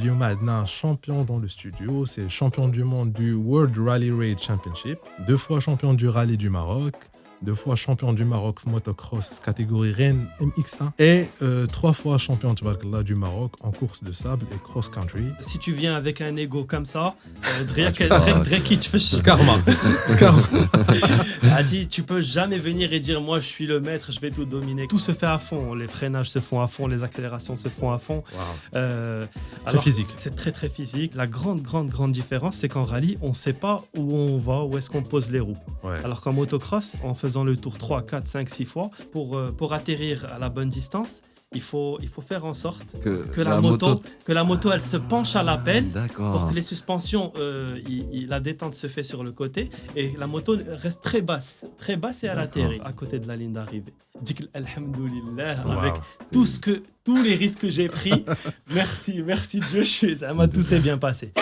اليوم عندنا champion dans le studio, c'est champion du monde du World Rally Raid Championship, 2 fois champion du rallye du Maroc, 2 fois champion du Maroc motocross catégorie Rennes MX1 et 3 fois champion tabarakallah, du Maroc en course de sable et cross-country. Si tu viens avec un ego comme ça, tu Karma. Karma. Adi, tu peux jamais venir et dire moi je suis le maître, je vais tout dominer. Tout se fait à fond, les freinages se font à fond, les accélérations se font à fond. Wow. C'est Alors, très physique. C'est très physique. La grande différence, c'est qu'en rallye, on ne sait pas où on va, où est-ce qu'on pose les roues. Ouais. Alors qu'en motocross, en faisant le tour 3, 4, 5, 6 fois, pour atterrir à la bonne distance, il faut faire en sorte que la moto elle se penche à l'appel pour que les suspensions, la détente se fait sur le côté et la moto reste très basse et elle atterrit à côté de la ligne d'arrivée. Dis que alhamdoulilah, avec tous les risques que j'ai pris, merci Dieu, tout s'est bien passé.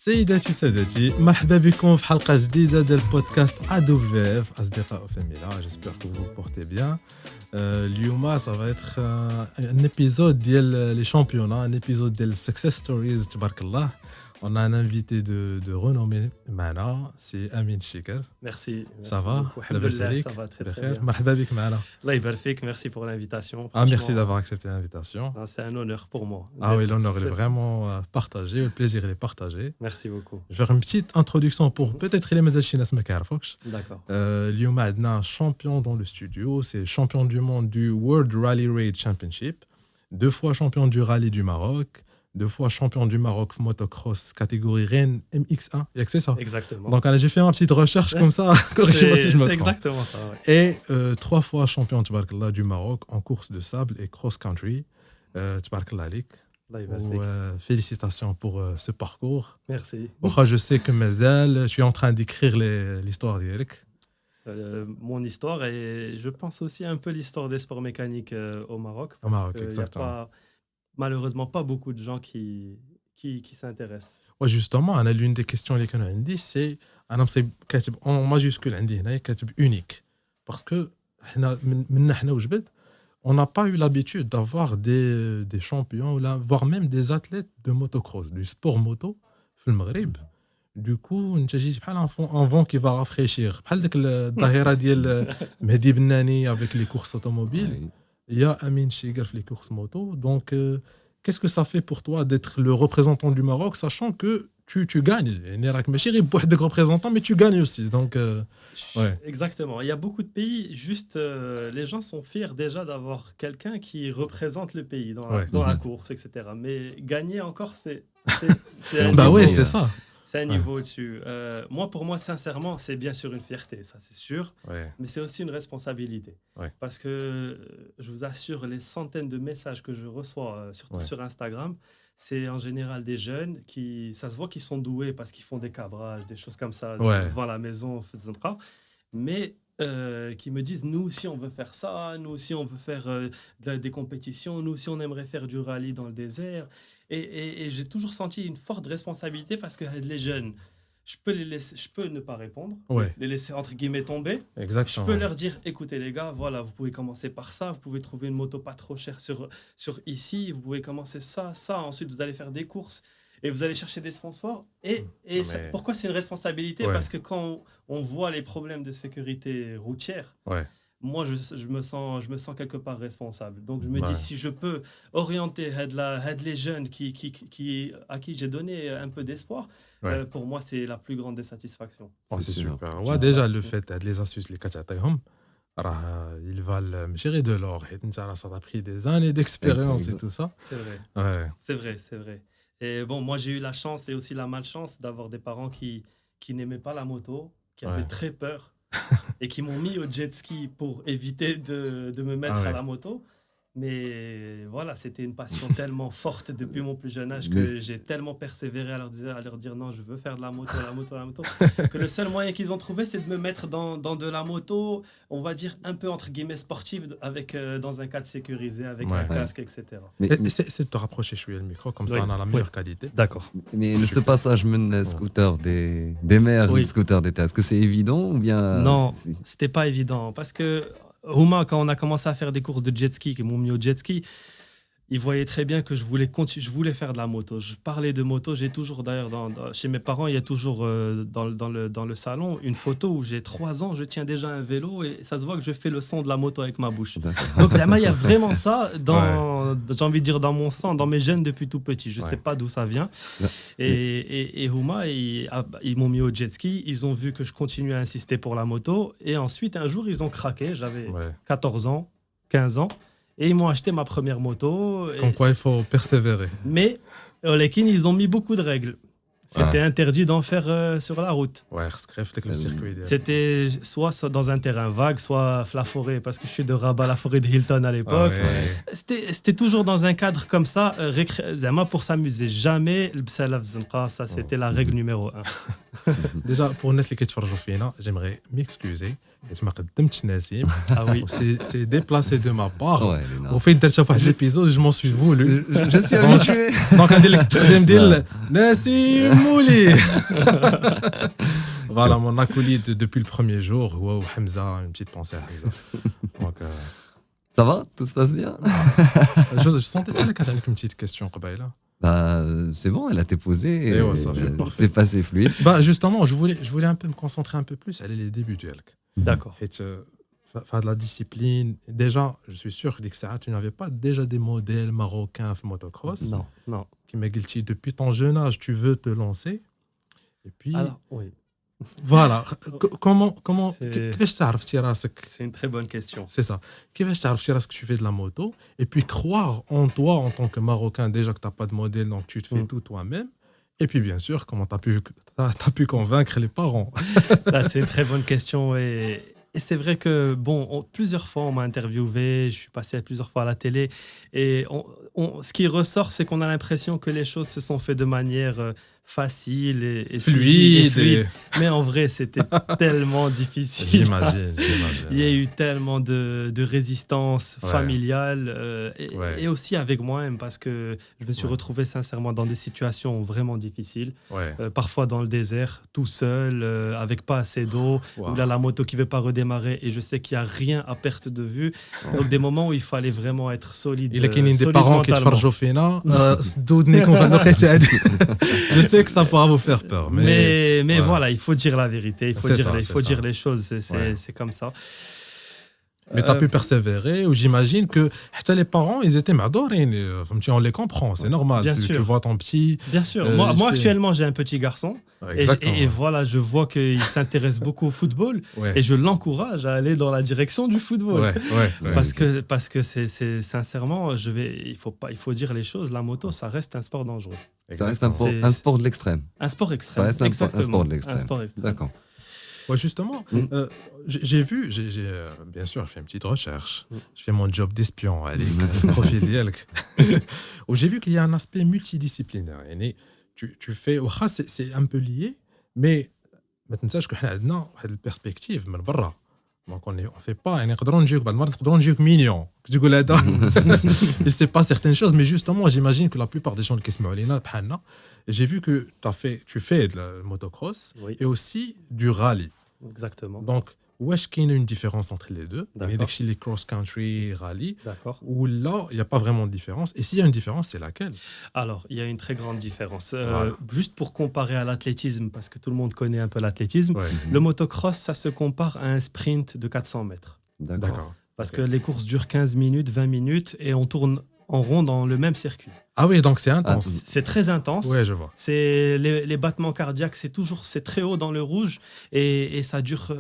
سيداتي سادتي مرحبا بكم في حلقه جديده ديال بودكاست AWF اصدقاء فاميلا. جيسبر que vous vous portez bien. اليوم ça va être un épisode ديال les championnats, un épisode ديال success stories تبارك الله. On a un invité de renommée معنا, c'est Amine Chikar. Merci. Ça va? Ça va très bien. مرحبا بك معنا. Allah يبارك فيك, merci pour l'invitation. Merci d'avoir accepté l'invitation. C'est un honneur pour moi. Ah oui, l'honneur est vraiment partagé, le plaisir est partagé. Merci beaucoup. Je vais faire une petite introduction pour peut-être les مازال شي ناس ما كيعرفوكش. D'accord. اليوم عندنا champion dans le studio, c'est champion du monde du World Rally Raid Championship, 2 fois champion du rallye du Maroc, 2 fois champion du Maroc motocross catégorie Rennes MX1. Il y a que c'est ça. Exactement. Donc j'ai fait ma petite recherche comme ça, corrigez-moi si je me trompe. C'est exactement ça. Ouais. Et 3 fois champion tabarakallah, du Maroc en course de sable et cross-country. Tabarakallah alik. Félicitations pour ce parcours. Merci. Je sais que Mazel, je suis en train d'écrire l'histoire d'Eric. Mon histoire et je pense aussi un peu l'histoire des sports mécaniques au Maroc. Au Maroc, exactement. Il n'y a malheureusement pas beaucoup de gens qui s'intéressent. Ouais, justement, l'une des questions que j'ai dit, c'est en majuscule, unique. Parce que on n'a pas eu l'habitude d'avoir des champions, voire même des athlètes de motocross, du sport moto, dans le Maghreb. Du coup, tu as un vent qui va rafraîchir. بحال ديك الظاهرة ديال مهدي بناني avec les courses automobiles. Il y a Amine Chikar les courses moto. Donc, qu'est-ce que ça fait pour toi d'être le représentant du Maroc, sachant que tu gagnes? Il y a des représentants, mais tu gagnes aussi. Donc, ouais. Exactement. Il y a beaucoup de pays, juste les gens sont fiers déjà d'avoir quelqu'un qui représente le pays dans la course, etc. Mais gagner encore, c'est un bah niveau, oui, c'est ça. C'est un niveau au-dessus. Pour moi, sincèrement, c'est bien sûr une fierté, ça c'est sûr. Ouais. Mais c'est aussi une responsabilité. Ouais. Parce que je vous assure, les centaines de messages que je reçois, surtout sur Instagram, c'est en général des jeunes ça se voit qu'ils sont doués parce qu'ils font des cabrages, des choses comme ça devant la maison, mais qui me disent nous aussi on veut faire ça, nous aussi on veut faire des compétitions, nous aussi on aimerait faire du rallye dans le désert. Et j'ai toujours senti une forte responsabilité parce que les jeunes, je peux ne pas répondre, les laisser entre guillemets tomber. Exactement. Je peux leur dire écoutez les gars, voilà, vous pouvez commencer par ça, vous pouvez trouver une moto pas trop chère sur ici, vous pouvez commencer ça, ensuite vous allez faire des courses et vous allez chercher des sponsors. Pourquoi c'est une responsabilité? Parce que quand on voit les problèmes de sécurité routière, moi je me sens quelque part responsable. Donc je me dis si je peux orienter les jeunes à qui j'ai donné un peu d'espoir, pour moi c'est la plus grande des satisfactions. C'est super. Déjà le fait de les astuces les كتعطيهم ils valent gérer de l'or. Ça a pris des années d'expérience et tout ça. C'est vrai. Ouais. C'est vrai. Et bon, moi j'ai eu la chance et aussi la malchance d'avoir des parents qui n'aimaient pas la moto, qui avaient très peur et qui m'ont mis au jet ski pour éviter de me mettre à la moto. Mais voilà, c'était une passion tellement forte depuis mon plus jeune âge que j'ai tellement persévéré à leur dire non, je veux faire de la moto, que le seul moyen qu'ils ont trouvé, c'est de me mettre dans de la moto, on va dire un peu entre guillemets sportive, avec, dans un cadre sécurisé, avec un casque, etc. C'est de te rapprocher le micro, comme ça on a la meilleure qualité. D'accord. Mais ce passage scooter des mers, scooter d'état, est-ce que c'est évident ou bien... Non, c'était pas évident parce que Houma, quand on a commencé à faire des courses de jet ski, qui m'ont mis au jet ski, il voyait très bien que je voulais faire de la moto. Je parlais de moto. J'ai toujours, d'ailleurs, chez mes parents, il y a toujours dans le salon une photo où j'ai 3 ans, je tiens déjà un vélo et ça se voit que je fais le son de la moto avec ma bouche. Donc, il y a vraiment ça, j'ai envie de dire, dans mon sang, dans mes gènes depuis tout petit. Je ne sais pas d'où ça vient. Et Houma, ils m'ont mis au jet ski. Ils ont vu que je continuais à insister pour la moto. Et ensuite, un jour, ils ont craqué. J'avais 14 ans, 15 ans. Et ils m'ont acheté ma première moto. Comme quoi, il faut persévérer. Mais, Olekin, ils ont mis beaucoup de règles. C'était interdit d'en faire sur la route. Le circuit. C'était soit dans un terrain vague, soit la forêt, parce que je suis de Rabat, la forêt de Hilton à l'époque. C'était toujours dans un cadre comme ça, pour s'amuser. Jamais le Bsalaf Zanqa, ça c'était la règle numéro 1. Déjà, pour les gens qui te font, j'aimerais m'excuser. Je m'appelle Nassim. Ah oui. C'est déplacé de ma part. Au fait, l'épisode, je m'en suis voulu. Je suis habitué. Donc, on dit Nassim Mouli. Voilà, mon acolyte depuis le premier jour. Wow, Hamza, une petite pensée à Hamza. Donc, ça va? Tout se passe bien? Je sentais que j'avais une petite question. C'est bon, elle a été posée. C'est passé fluide. Justement, je voulais un peu me concentrer un peu plus. Elle est les débuts du Elk. D'accord. Et faire de la discipline. Déjà, je suis sûr que tu n'avais pas déjà des modèles marocains en motocross. Non. Qui m'a dit depuis ton jeune âge, tu veux te lancer. Et puis. Alors, oui. Voilà. Comment c'est une très bonne question. C'est ça. Que tu fais de la moto et puis croire en toi en tant que Marocain, déjà que tu n'as pas de modèle, donc tu te fais tout toi-même. Et puis, bien sûr, comment tu as pu convaincre les parents? Là, c'est une très bonne question. Et c'est vrai que, plusieurs fois, on m'a interviewé, je suis passé plusieurs fois à la télé. Et ce qui ressort, c'est qu'on a l'impression que les choses se sont faites de manière facile et fluide. Mais en vrai, c'était tellement difficile. J'imagine. Il y a eu tellement de résistance familiale et aussi avec moi-même parce que je me suis retrouvé sincèrement dans des situations vraiment difficiles. Parfois dans le désert, tout seul, avec pas assez d'eau, où là, la moto qui ne veut pas redémarrer et je sais qu'il n'y a rien à perte de vue. Donc des moments où il fallait vraiment être solide. Il y a des parents qui te font je sais que ça pourra vous faire peur. Mais voilà, il faut dire la vérité, il faut dire les choses, c'est comme ça. Mais tu as pu persévérer, ou j'imagine que les parents, ils étaient madorés. On les comprend, c'est normal. Tu vois ton petit. Bien sûr. Moi actuellement, j'ai un petit garçon. Et voilà, je vois qu'il s'intéresse beaucoup au football. Et je l'encourage à aller dans la direction du football. Parce que c'est sincèrement, il faut dire les choses. La moto, ça reste un sport dangereux. Ça reste un sport de l'extrême. Un sport extrême. Ça reste un sport de l'extrême. D'accord. Justement, j'ai vu, bien sûr, je fais une petite recherche. Je fais mon job d'espion, profil d'Elk. Où j'ai vu qu'il y a un aspect multidisciplinaire. Tu fais, c'est un peu lié, mais maintenant, je connais une perspective, mais برا. Donc on fait pas, نقدروا نجيوك mignon. Tu dis là, il sait pas certaines choses, mais justement, j'imagine que la plupart des gens qui se mettent j'ai vu que tu fais de la motocross et aussi du rallye. Exactement. Donc, où est-ce qu'il y a une différence entre les deux? Il y a les cross-country, rallye, où là, il n'y a pas vraiment de différence. Et s'il y a une différence, c'est laquelle? Alors, il y a une très grande différence. Juste pour comparer à l'athlétisme, parce que tout le monde connaît un peu l'athlétisme, le motocross, ça se compare à un sprint de 400 mètres. D'accord. Parce que les courses durent 15 minutes, 20 minutes, et on tourne en rond dans le même circuit. Ah oui, donc c'est intense. C'est très intense. Ouais, je vois. C'est les battements cardiaques, c'est très haut dans le rouge et ça dure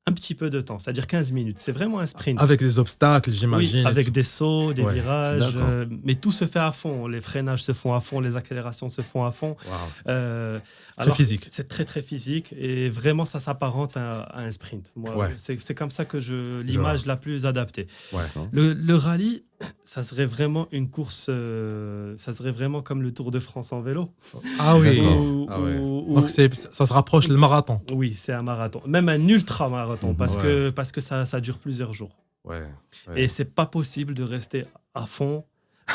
un petit peu de temps, c'est-à-dire 15 minutes. C'est vraiment un sprint. Avec des obstacles, j'imagine. Oui, avec des sauts, des virages, D'accord. mais tout se fait à fond. Les freinages se font à fond, les accélérations se font à fond. Wow. C'est Alors, très physique. c'est très très physique et vraiment ça s'apparente à un sprint. Moi, Ouais. c'est comme ça que l'image la plus adaptée. Ouais. Le rallye, ça serait vraiment une course, ça serait vraiment comme le Tour de France en vélo. Ah oui. Ou- Ah ouais. ou- Donc ça se rapproche le marathon. Oui, c'est un marathon, même un ultra-marathon, parce que ça dure plusieurs jours. Ouais. Et c'est pas possible de rester à fond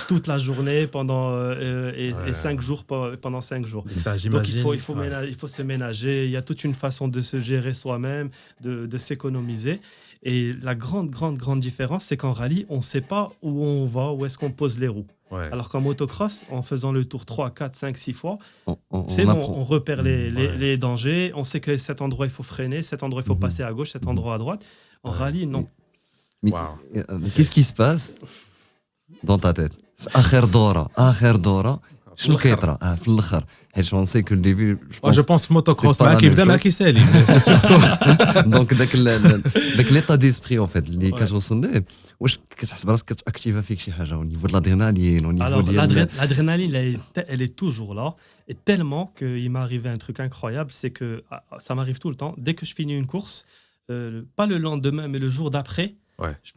toute la journée pendant et 5 jours pendant 5 jours. Ça, Donc j'imagine. il faut se ménager. Il y a toute une façon de se gérer soi-même, de s'économiser. Et la grande différence, c'est qu'en rallye, on ne sait pas où on va, où est-ce qu'on pose les roues. Ouais. Alors qu'en motocross, en faisant le tour 3, 4, 5, 6 fois, On c'est bon, apprend. on repère les dangers, on sait que cet endroit il faut freiner, cet endroit il faut passer à gauche, cet endroit à droite. En rallye, non. Mais, Wow. qu'est-ce qui se passe dans ta tête آخر دورة شنو كيطرا في الاخر حيت on sait que le début Moi, je pense motocross, c'est pas la معاك même يبدا chose. معاك يسالي. C'est surtout. دونك داك ليطا ديسبري en fait اللي كتوصل ليه واش كتحس براسك كتاكتيفا فيك شي حاجه au niveau de l'adrénaline au niveau Alors, ديال l'adrénaline, elle est toujours là. Et tellement qu'il m'est arrivé un truc incroyable, c'est que ça m'arrive tout le temps. Dès que je finis une course, pas le lendemain, mais le jour d'après, Ouais. je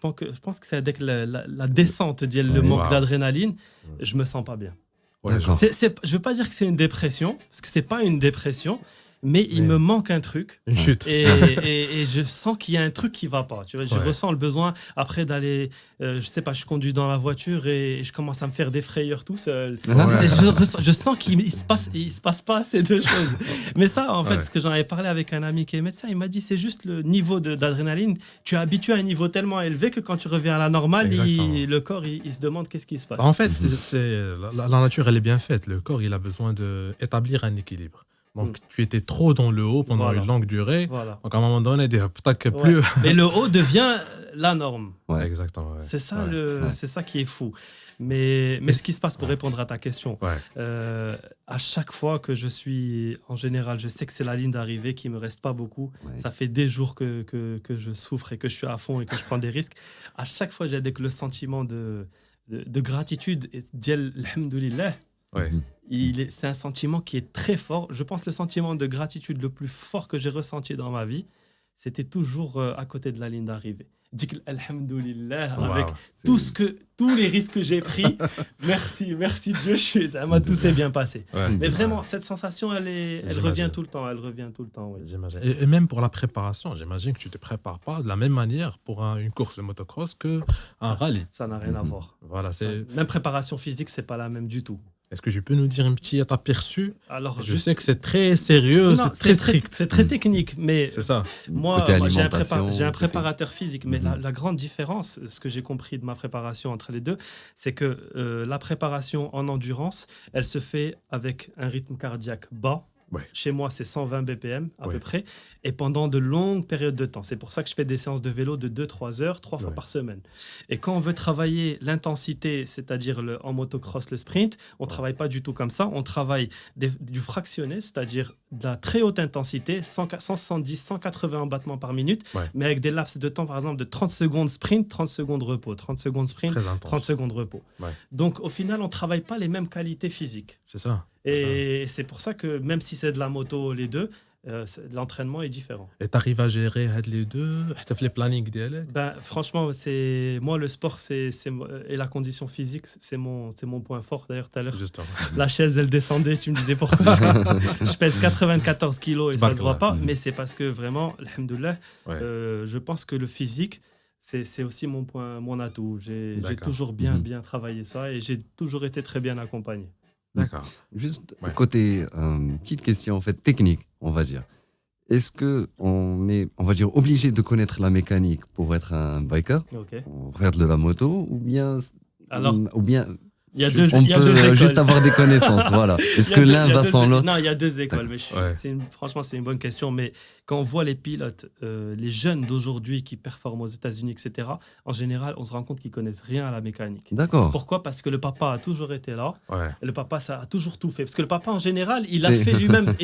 pense que c'est dès que la descente, le manque d'adrénaline, je me sens pas bien. Ouais, D'accord. Je veux pas dire que c'est une dépression, parce que c'est pas une dépression, mais il me manque un truc. Une chute. Et je sens qu'il y a un truc qui va pas. Tu vois, je ressens le besoin après d'aller, je sais pas, je conduis dans la voiture et je commence à me faire des frayeurs tout seul. Ouais. Et je sens qu'il se passe pas assez de choses. Mais ça, en fait, ce que j'en avais parlé avec un ami qui est médecin, il m'a dit c'est juste le niveau d'adrénaline. Tu es habitué à un niveau tellement élevé que quand tu reviens à la normale, le corps il se demande qu'est-ce qui se passe. En fait, la nature, elle est bien faite. Le corps, il a besoin d'établir un équilibre. Donc, tu étais trop dans le haut pendant une longue durée. Voilà. Donc, à un moment donné, plus. Mais le haut devient la norme. Ouais. Exactement. Ouais. C'est ça, c'est ça qui est fou. Mais ce qui se passe pour répondre à ta question, à chaque fois que je suis, en général, je sais que c'est la ligne d'arrivée qui me reste pas beaucoup. Ouais. Ça fait des jours que je souffre et que je suis à fond et que je prends des risques. À chaque fois, j'ai le sentiment de gratitude et d'Diel, alhamdoulilah. Ouais. C'est un sentiment qui est très fort. Je pense que le sentiment de gratitude le plus fort que j'ai ressenti dans ma vie, c'était toujours à côté de la ligne d'arrivée. Dik alhamdoulilah, avec tous les risques que j'ai pris. Merci Dieu, tout s'est bien passé. Ouais. Mais vraiment, cette sensation, elle revient tout le temps. Elle revient tout le temps. Oui. J'imagine. Et même pour la préparation, j'imagine que tu ne te prépares pas de la même manière pour une course de motocross qu'un rallye. Ça n'a rien à voir. Voilà, Même préparation physique, c'est pas la même du tout. Est-ce que tu peux nous dire un petit aperçu? Alors, je sais que c'est très sérieux, c'est très strict. C'est très technique, mais c'est ça. Moi, j'ai un préparateur physique, mais la grande différence, ce que j'ai compris de ma préparation entre les deux, c'est que la préparation en endurance, elle se fait avec un rythme cardiaque bas. Ouais. Chez moi, c'est 120 BPM à peu près, et pendant de longues périodes de temps. C'est pour ça que je fais des séances de vélo de 2-3 heures, 3 fois par semaine. Et quand on veut travailler l'intensité, c'est-à-dire en motocross, le sprint, on ne travaille pas du tout comme ça. On travaille du fractionné, c'est-à-dire de la très haute intensité, 170, 180 battements par minute, mais avec des laps de temps, par exemple, de 30 secondes sprint, 30 secondes repos, 30 secondes sprint, 30 secondes repos. Ouais. Donc, au final, on ne travaille pas les mêmes qualités physiques. C'est ça. Et c'est pour ça que même si c'est de la moto, les deux, l'entraînement est différent. Et tu arrives à gérer les deux, tu fais les plannings d'elle? Franchement, moi le sport et la condition physique, c'est mon point fort. D'ailleurs, tout à l'heure, la chaise, elle descendait, tu me disais pourquoi. Je pèse 94 kilos et ça ne se voit pas, mais c'est parce que vraiment, alhamdoulilah, je pense que le physique, c'est aussi mon atout. J'ai toujours bien travaillé ça et j'ai toujours été très bien accompagné. D'accord. Juste côté petite question en fait technique, on va dire. Est-ce que on est, on va dire, obligé de connaître la mécanique pour être un biker, pour faire de la moto, ou bien il y a deux écoles. Juste avoir des connaissances, voilà. Est-ce que l'un va sans l'autre? Non, il y a deux écoles. Mais franchement, c'est une bonne question. Mais quand on voit les pilotes, les jeunes d'aujourd'hui qui performent aux États-Unis, etc., en général, on se rend compte qu'ils connaissent rien à la mécanique. D'accord. Pourquoi? Parce que le papa a toujours été là. Et le papa, ça a toujours tout fait. Parce que le papa, en général, il a fait lui-même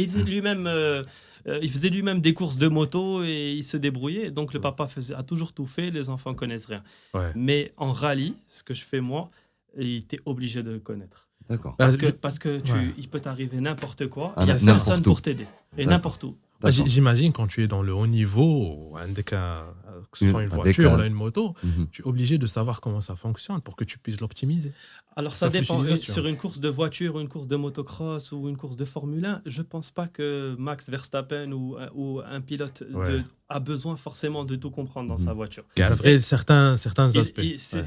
Il faisait lui-même des courses de moto et il se débrouillait. Donc le papa a toujours tout fait, les enfants connaissent rien. Ouais. Mais en rallye, ce que je fais moi, il était obligé de le connaître. D'accord. Parce que Ouais. il peut t'arriver n'importe quoi, Ah, il n'y a n'importe personne où. pour t'aider. Et D'accord. n'importe où. D'accord. J'imagine quand tu es dans le haut niveau, que ce soit une Un voiture décal. ou une moto, Mhm. tu es obligé de savoir comment ça fonctionne pour que tu puisses l'optimiser. Alors ça Sauf dépend. l'utilisation. Sur une course de voiture, une course de motocross ou une course de Formule 1, je pense pas que Max Verstappen ou un pilote Ouais. a besoin forcément de tout comprendre dans sa voiture. Il y a vrai, certains aspects.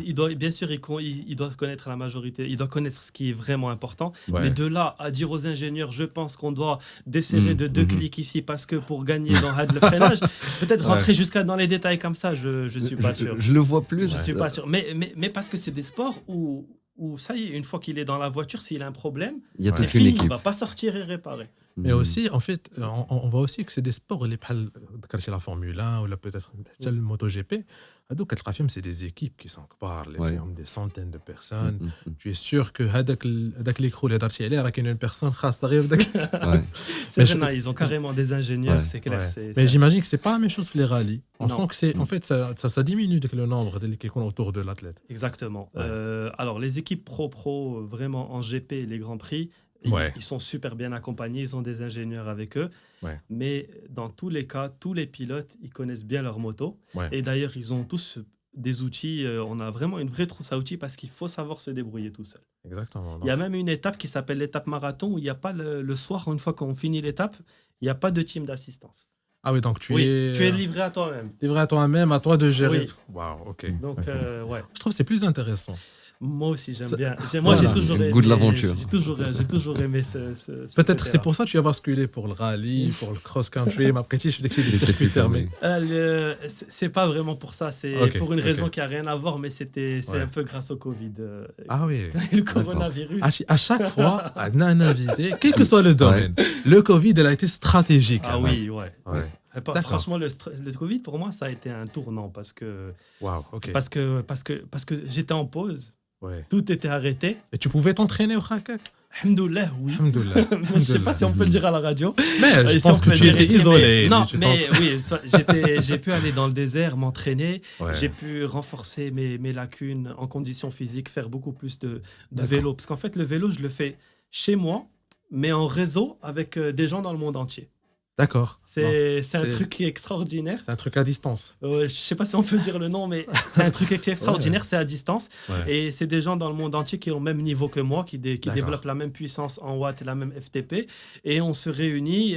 Il doit, bien sûr, il doit connaître la majorité, il doit connaître ce qui est vraiment important. Ouais. Mais de là à dire aux ingénieurs, je pense qu'on doit desserrer de 2 clics ici parce que pour gagner dans le freinage, peut-être rentrer jusqu'à dans les détails comme ça, je suis pas sûr. Je le vois plus. Je suis pas sûr. Mais parce que c'est des sports où ça y est, une fois qu'il est dans la voiture, s'il a un problème, Il y a c'est toute une fini, il équipe. va pas sortir et réparer. Mais aussi, en fait, on voit aussi que c'est des sports, c'est la Formule 1 ou là, peut-être le MotoGP. Donc, c'est des équipes qui sont Ouais. des centaines de personnes. Tu es sûr que هذاك l'écrou اللي هضرتي عليه راه كاين une personne خاصة غير بداك. Ouais. C'est Mais vrai, ils ont carrément des ingénieurs, Ouais. c'est clair. Ouais. Mais j'imagine que c'est pas la même chose que les rallyes. On Non. sent que c'est, en fait, ça diminue le nombre qui sont autour de l'athlète. Exactement. Ouais. Alors, les équipes pro, vraiment en GP, les Grands Prix, Ouais. ils sont super bien accompagnés, ils ont des ingénieurs avec eux. Ouais. Mais dans tous les cas, tous les pilotes, ils connaissent bien leur moto. Ouais. Et d'ailleurs, ils ont tous des outils. On a vraiment une vraie trousse à outils parce qu'il faut savoir se débrouiller tout seul. Exactement. Il y a même une étape qui s'appelle l'étape marathon où il n'y a pas le soir, une fois qu'on finit l'étape, il n'y a pas de team d'assistance. Ah oui, donc tu Oui, es tu es livré à toi-même. livré à toi-même, à toi de gérer. Oui. Waouh, ok. Donc, ouais. Je trouve que c'est plus intéressant. Moi aussi, j'aime Ça- bien. Moi, voilà. j'ai toujours Le aimé, goût de l'aventure. J'ai toujours aimé ce Peut-être côté-là. c'est pour ça que tu as basculé pour le rallye, pour le cross-country, mais après, je fais des Les circuits fermés. C'est pas vraiment pour ça. C'est Ok, pour une raison ok. qui a rien à voir, mais c'est Ouais. un peu grâce au Covid. Ah oui. Le coronavirus. À chaque fois, on a un invité, quel que soit le domaine. Le Covid, elle a été stratégique. Ah hein. oui, ouais. Ouais. D'accord. Franchement, le Covid, pour moi, ça a été un tournant parce que, Waouh, ok. parce que j'étais en pause. Ouais. Tout était arrêté. Et tu pouvais t'entraîner au Khakak? Alhamdoulilah, oui. Alhamdoulilah. Je sais pas si on peut le dire à la radio. Mais je Si pense on que peut tu dire étais ici, isolé. Non, tu mais oui, j'ai pu aller dans le désert, m'entraîner. Ouais. J'ai pu renforcer mes lacunes en conditions physiques, faire beaucoup plus de D'accord. vélo. Parce qu'en fait, le vélo, je le fais chez moi, mais en réseau avec des gens dans le monde entier. D'accord. Non, C'est un c'est- truc qui est extraordinaire. C'est un truc à distance. Je sais pas si on peut dire le nom, mais c'est un truc qui est extraordinaire. C'est à distance. Ouais. Et c'est des gens dans le monde entier qui ont le même niveau que moi, qui D'accord. développent la même puissance en watts et la même FTP. Et on se réunit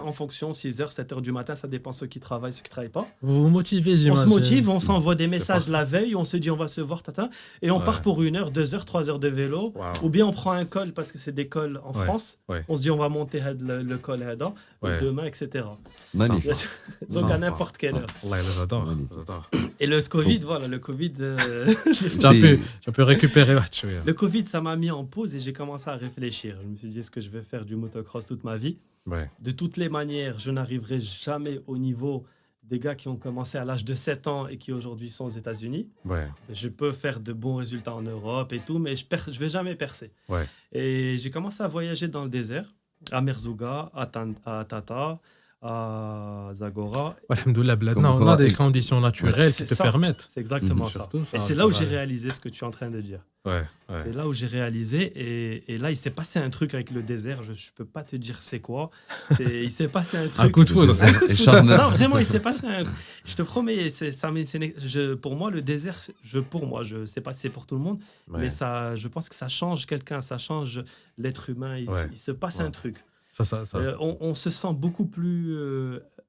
en fonction 6h, 7h du matin. Ça dépend ceux qui travaillent, ceux qui ne travaillent pas. Vous vous motivez, On j'imagine. se motive, on s'envoie des C'est messages parfait. la veille, on se dit on va se voir, tata. Et on Ouais. part pour 1 heure, 2 heures, 3 heures de vélo. Waouh. Ou bien on prend un col parce que c'est des cols en Ouais. France. Ouais. On se dit on va monter le col Ouais. demain, etc. Magnifique. Donc à Sympa. n'importe quelle heure. Allah, j'adore. Magnifique. J'adore. Et le Covid, voilà, le Covid. Tu peux récupérer. Ouais, tu vois. Le Covid, ça m'a mis en pause et j'ai commencé à réfléchir. Je me suis dit, est-ce que je vais faire du motocross toute ma vie? Ouais. De toutes les manières, je n'arriverai jamais au niveau des gars qui ont commencé à l'âge de 7 ans et qui aujourd'hui sont aux États-Unis. Ouais. Je peux faire de bons résultats en Europe et tout, mais je vais jamais percer. Ouais. Et j'ai commencé à voyager dans le désert, à Merzouga, à Tata, à Zagora. Ouais, alhamdoulilah, Bladna, Comme on a quoi, des et- conditions naturelles qui C'est te ça. permettent. C'est exactement Mhm. ça. Surtout ça, Et c'est là où j'ai ouais. réalisé ce que tu es en train de dire. Ouais. C'est là où j'ai réalisé. Et là, il s'est passé un truc avec le désert. Je ne peux pas te dire c'est quoi. Il s'est passé un truc. Un coup de foudre. Un coup de Et foudre. charmeur. Non, vraiment, il s'est passé un. Je te promets, pour moi, le désert, je sais pas si c'est pour tout le monde, Ouais. mais ça, je pense que ça change quelqu'un, ça change l'être humain. Ouais. Il se passe Ouais. un truc. Ça. On se sent beaucoup plus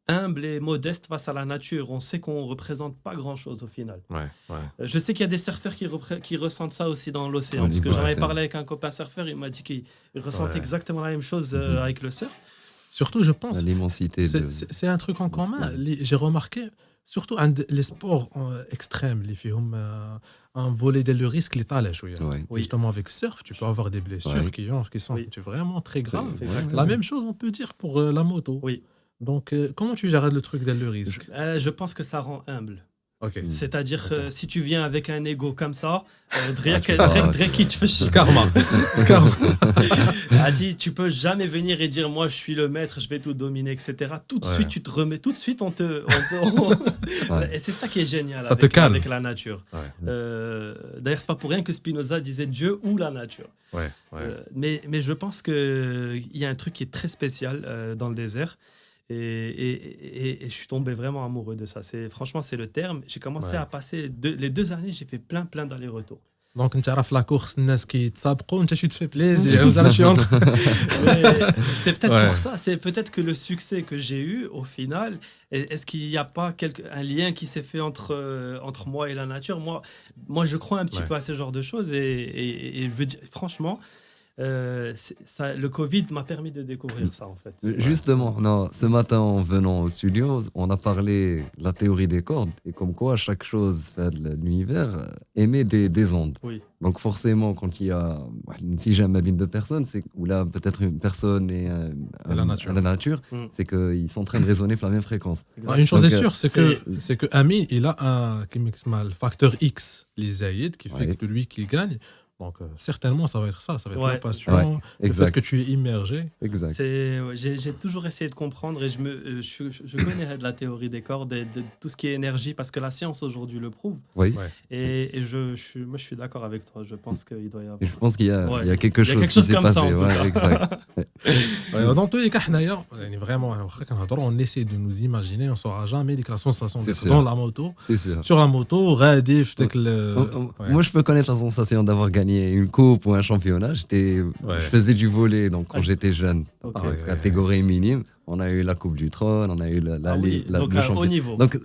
humble et modeste face à la nature. On sait qu'on représente pas grand-chose au final. Ouais. Ouais. Je sais qu'il y a des surfeurs qui ressentent ça aussi dans l'océan. Au Parce que niveau j'en avais océan. parlé avec un copain surfeur, il m'a dit qu'il ressentait Ouais. exactement la même chose Mhm. avec le surf. Surtout, je pense, L'immensité de. c'est un truc en commun. Ouais. J'ai remarqué, surtout les sports extrêmes, les films, un volet de risque létal. Ouais. Oui. Justement, avec surf, tu peux avoir des blessures Ouais. qui sont Oui. vraiment très graves. C'est exactement. La même chose, on peut dire pour la moto. Oui. Donc, comment tu gères le truc de le risque? Je pense que ça rend humble. Ok. C'est-à-dire, D'accord. si tu viens avec un ego comme ça, Karma. Karma. tu peux jamais venir et dire moi je suis le maître, je vais tout dominer, etc. Tout de suite, tu te remets, tout de suite, Ouais. Et c'est ça qui est génial Ça te calme. avec la nature. Ouais. D'ailleurs, c'est pas pour rien que Spinoza disait Dieu ou la nature. Ouais. Ouais. Mais je pense qu'il y a un truc qui est très spécial dans le désert. Et je suis tombé vraiment amoureux de ça. Franchement, c'est le terme. J'ai commencé à passer les 2 années, j'ai fait plein d'allers-retours. Donc, tu as la course, الناس qui تسابقوا, tu te fais plaisir. Je suis en train. C'est peut-être pour ça. C'est peut-être que le succès que j'ai eu, au final, est-ce qu'il n'y a pas un lien qui s'est fait entre moi et la nature? Moi, je crois un petit peu à ce genre de choses. Et je veux dire, franchement, le Covid m'a permis de découvrir ça, en fait. Justement, non, ce matin en venant au studio, on a parlé de la théorie des cordes et comme quoi chaque chose fait de l'univers émet des ondes. Oui. Donc forcément, quand il y a si j'ai un mabine de personnes, c'est où là peut-être une personne et la nature, c'est qu'ils sont en train de résonner sur la même fréquence. Une chose est sûre, c'est que Amin, il a un facteur X, les Zaïd, qui fait que lui qui gagne. Donc, certainement, ça va être ça. Ça va être la passion, le fait que tu es immergé. Exact. J'ai toujours essayé de comprendre et je connais de la théorie des cordes et de tout ce qui est énergie parce que la science aujourd'hui le prouve. Oui. Et je suis d'accord avec toi. Je pense qu'il doit y avoir. Et je pense qu'il y a quelque chose qui s'est passé. Exact. Dans tous les cas, d'ailleurs, vraiment, on essaie de nous imaginer, on ne saura jamais la sensation d'être dans la moto. C'est sûr. Sur la moto, radif. Moi, je peux connaître la sensation d'avoir gagné une coupe ou un championnat. Je faisais du volley donc quand j'étais jeune, catégorie minime. On a eu la Coupe du Trône, on a eu le championnat. Haut niveau. Donc,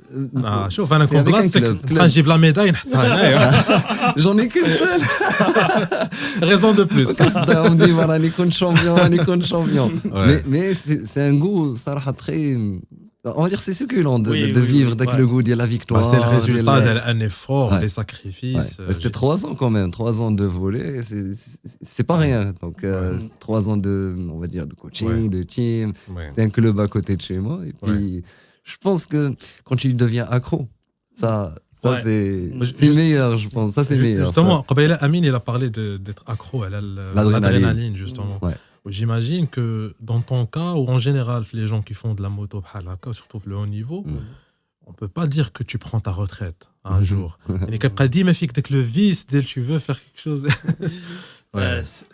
شوف انا كون بلاصتك نجيب لا ميداي نحطها هنايا. J'en ai qu'une seule. Raison de plus. On dit voilà, راني كنت champion. Mais c'est un goût صراحة très, on va dire, c'est succulent de vivre avec le goût de la victoire. C'est le résultat d'un effort, des sacrifices. C'était 3 ans quand même, 3 ans de volley, c'est pas rien. Donc 3 ans on va dire, de coaching, de team. C'est un club à côté de chez moi. Et puis, je pense que quand tu deviens accro, ça c'est meilleur, je pense. Ça, c'est meilleur. Justement, Amin, il a parlé d'être accro à l'adrénaline, justement. J'imagine que dans ton cas, ou en général, les gens qui font de la moto, surtout le haut niveau, on ne peut pas dire que tu prends ta retraite un jour. Il est capable de dire, mais le vice, dès que tu veux faire quelque chose.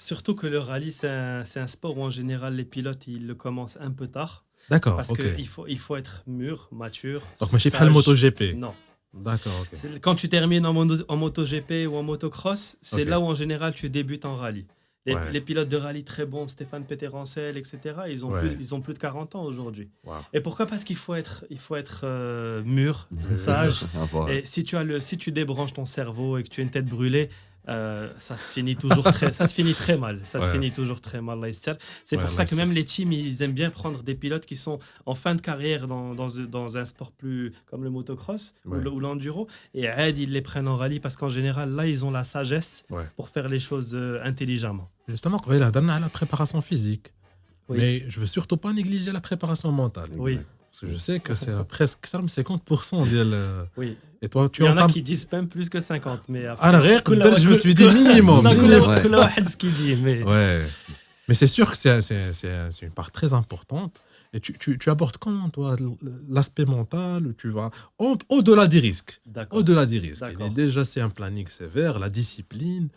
Surtout que le rallye, c'est un sport où en général, les pilotes, ils le commencent un peu tard. D'accord, parce qu'il faut être mûr, mature. Donc, je ne suis pas le MotoGP. Non. D'accord, ok. Quand tu termines en MotoGP ou en motocross, c'est là où en général tu débutes en rallye. Les pilotes de rallye très bons, Stéphane Peterhansel, etc., ils ont plus de 40 ans aujourd'hui. Wow. Et pourquoi? Parce qu'il faut être mûr, sage. Et si tu débranches ton cerveau et que tu as une tête brûlée, ça se finit très mal. Ça se finit toujours très mal. C'est pour ça que même les teams, ils aiment bien prendre des pilotes qui sont en fin de carrière dans un sport plus comme le motocross ou l'enduro. Et ils les prennent en rallye parce qu'en général, là, ils ont la sagesse pour faire les choses intelligemment. Justement, on a la préparation physique. Mais je ne veux surtout pas négliger la préparation mentale. Oui. Parce que je sais que c'est presque 50% Oui. Et toi, il y en a qui disent même plus que 50. Mais après, je me suis dit minimum. Mais c'est sûr que c'est une part très importante. Et tu abordes comment, toi, l'aspect mental? Tu vas au-delà des risques. Au-delà des risques. Déjà, c'est un planning sévère, la discipline.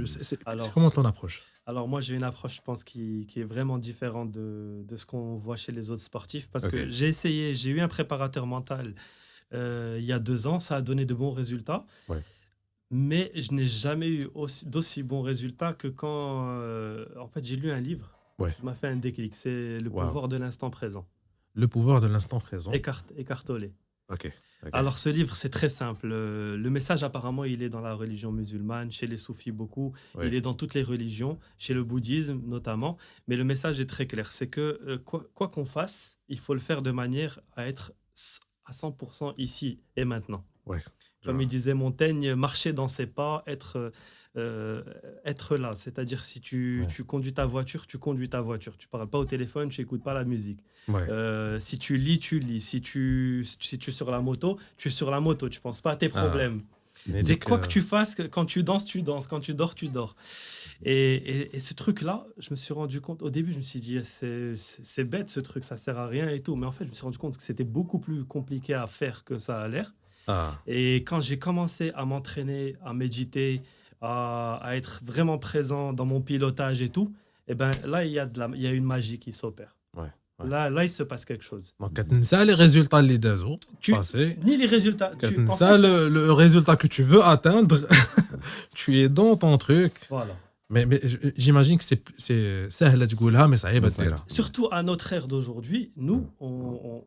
C'est comment ton approche? Alors moi, j'ai une approche, je pense, qui est vraiment différente de ce qu'on voit chez les autres sportifs. Parce que j'ai eu un préparateur mental il y a 2 ans. Ça a donné de bons résultats. Mais je n'ai jamais eu d'aussi bons résultats que quand en fait, j'ai lu un livre. qui m'a fait un déclic. C'est le pouvoir de l'instant présent. Le pouvoir de l'instant présent. Eckhart Tolle. Ok. Alors ce livre, c'est très simple. Le message, apparemment, il est dans la religion musulmane, chez les soufis beaucoup. Il est dans toutes les religions, chez le bouddhisme notamment. Mais le message est très clair. C'est que quoi qu'on fasse, il faut le faire de manière à être à 100% ici et maintenant. Comme il disait Montaigne, marcher dans ses pas, être là. C'est-à-dire, si tu conduis ta voiture, tu conduis ta voiture. Tu ne parles pas au téléphone, tu n'écoutes pas la musique. Si tu lis, tu lis. Si tu es sur la moto, tu es sur la moto. Tu ne penses pas à tes problèmes. C'est quoi que tu fasses, quand tu danses, tu danses. Quand tu dors, tu dors. Et ce truc-là, je me suis rendu compte, au début, je me suis dit, c'est bête ce truc, ça sert à rien et tout. Mais en fait, je me suis rendu compte que c'était beaucoup plus compliqué à faire que ça a l'air. Et quand j'ai commencé à m'entraîner, à méditer, à être vraiment présent dans mon pilotage et tout, et ben là, il y a une magie qui s'opère. Là, il se passe quelque chose. Donc, ça, les résultats, les deux ni les résultats. Ça, le résultat que tu veux atteindre, tu es dans ton truc. Voilà. Mais j'imagine que c'est simple à dire, mais ça y est, surtout à notre ère d'aujourd'hui, nous,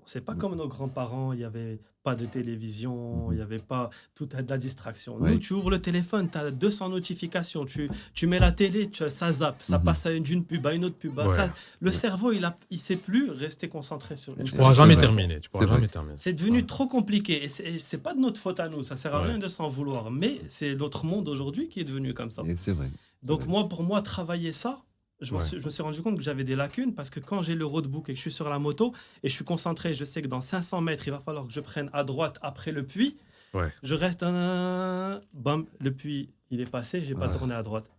c'est pas comme nos grands-parents, il n'y avait pas de télévision, il n'y avait pas toute de la distraction. Nous, tu ouvres le téléphone, tu as 200 notifications, tu mets la télé, ça zappe, ça passe d'une pub à une autre pub. Le cerveau, il ne sait plus rester concentré sur une chose. Tu ne pourras jamais terminer. C'est devenu trop compliqué. Et ce n'est pas de notre faute à nous, ça ne sert à rien de s'en vouloir. Mais c'est notre monde aujourd'hui qui est devenu comme ça. C'est vrai. Donc pour moi, travailler ça, je me suis rendu compte que j'avais des lacunes parce que quand j'ai le roadbook et que je suis sur la moto et je suis concentré, je sais que dans 500 mètres, il va falloir que je prenne à droite après le puits. Je reste bam, le puits, il est passé, je n'ai pas tourné à droite.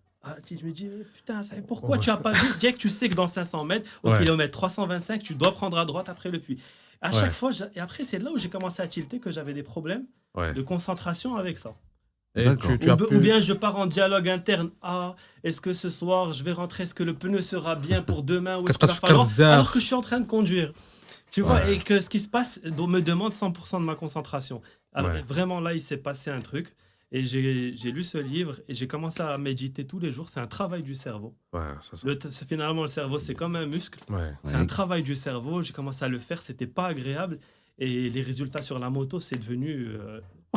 Je me dis, putain, pourquoi tu n'as pas vu? Dès que tu sais que dans 500 mètres, au kilomètre 325, tu dois prendre à droite après le puits. À chaque fois, et après, c'est là où j'ai commencé à tilter que j'avais des problèmes de concentration avec ça. Ou bien je pars en dialogue interne. Est-ce que ce soir je vais rentrer? Est-ce que le pneu sera bien pour demain? Ou est-ce qu'il va falloir alors que je suis en train de conduire? Tu vois, et que ce qui se passe me demande 100% de ma concentration. Alors vraiment là, il s'est passé un truc. Et j'ai lu ce livre et j'ai commencé à méditer tous les jours. C'est un travail du cerveau. Finalement, le cerveau, c'est comme un muscle. C'est un travail du cerveau. J'ai commencé à le faire. C'était pas agréable. Et les résultats sur la moto, c'est devenu...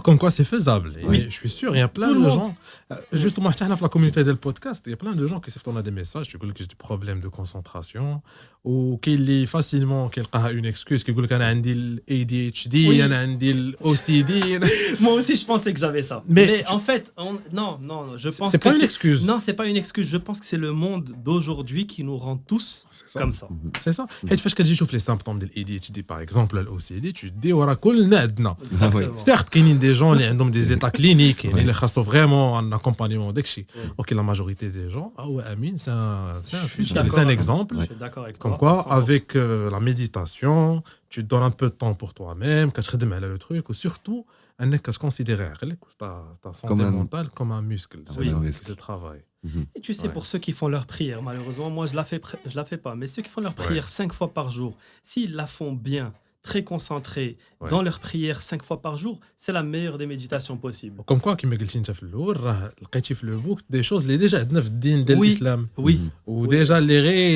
Comme quoi, c'est faisable. Et je suis sûr, il y a plein de gens... Justement, dans la communauté du podcast, il y a plein de gens qui se font des messages, tu dis que j'ai des problèmes de concentration, ou qu'il est facilement qu'il a une excuse, qu'il dit que j'ai ADHD, j'ai OCD. Moi aussi, je pensais que j'avais ça. Mais en fait, non, je pense que c'est pas une excuse. Non, c'est pas une excuse. Je pense que c'est le monde d'aujourd'hui qui nous rend tous comme ça. C'est ça. Et tu fais que tu vois les symptômes de l'ADHD, par exemple, l'OCD, tu te dis, voilà, كل نادنا. Certes, qu'il y a des gens qui ont des états cliniques, et ils ont vraiment un accompagnement d'excès. Ok, la majorité des gens, Amine, c'est un exemple. Je suis d'accord avec toi. Comme quoi, avec la méditation, tu te donnes un peu de temps pour toi-même, tu te mets le truc, ou surtout, tu considères ta santé mentale comme un muscle. C'est le travail. Et tu sais, pour ceux qui font leur prière, malheureusement, moi, je la fais pas, mais ceux qui font leur prière 5 fois par jour, s'ils la font bien, très concentrés dans leur prière 5 fois par jour, c'est la meilleure des méditations possibles. Comme quoi, comme tu as dit في البوك, des choses اللي déjà عندنا في الدين ديال الإسلام. Ou déjà